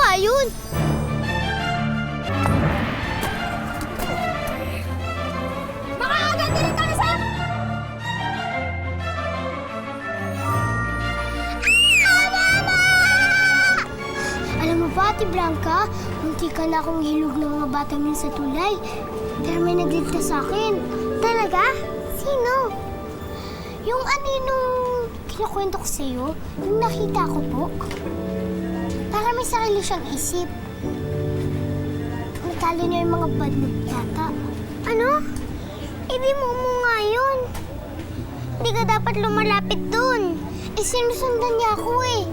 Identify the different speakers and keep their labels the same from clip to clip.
Speaker 1: nga yun? Makakaganti rin kami sa'yo! Alam mo ba, Ate Blanca, munti ka na akong hilog ng mga batang yun sa tulay. Pero may nagligtas sa akin. Talaga? Sino? Yung aninong kinukwento ko sa'yo, yung nakita ko po. Para may sarili siyang isip. Natalo niya yung mga badlog yata. Ano? Hindi mo nga yun. Hindi ka dapat lumalapit dun. Sinusundan niya ako eh.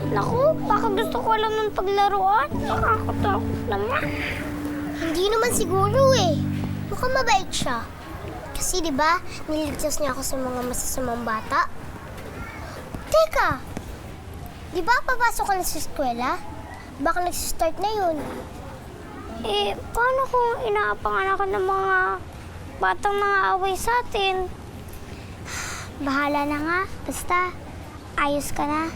Speaker 1: Naku, baka gusto ko lang ng paglaruan. Nakakatakot naman. Hindi naman siguro eh. Mukhang mabait siya. Kasi di ba, niligtas niya ako sa mga masasamang bata. Teka, di ba papasok ka na sa eskwela? Baka nagsistart na yun. Eh, paano kung inaapanganakan ng mga batang nangaaway sa atin? Bahala na nga. Basta, ayos ka na.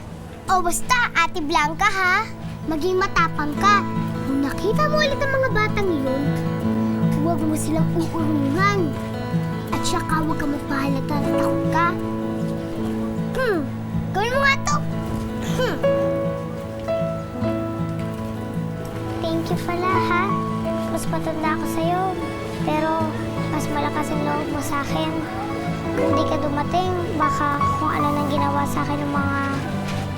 Speaker 1: O basta, Ate Blanca ha, maging matapang ka. Kung nakita mo ulit ang mga batang yun, huwag mo silang uurungan. At saka huwag ka magpahalata na takot ka. Gawin mo nga to. Thank you pala ha. Mas matanda ako sa'yo. Pero mas malakas ang loob mo sa akin. Kung di ka dumating, baka kung ano nang ginawa sa akin ng mga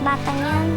Speaker 1: batang yan.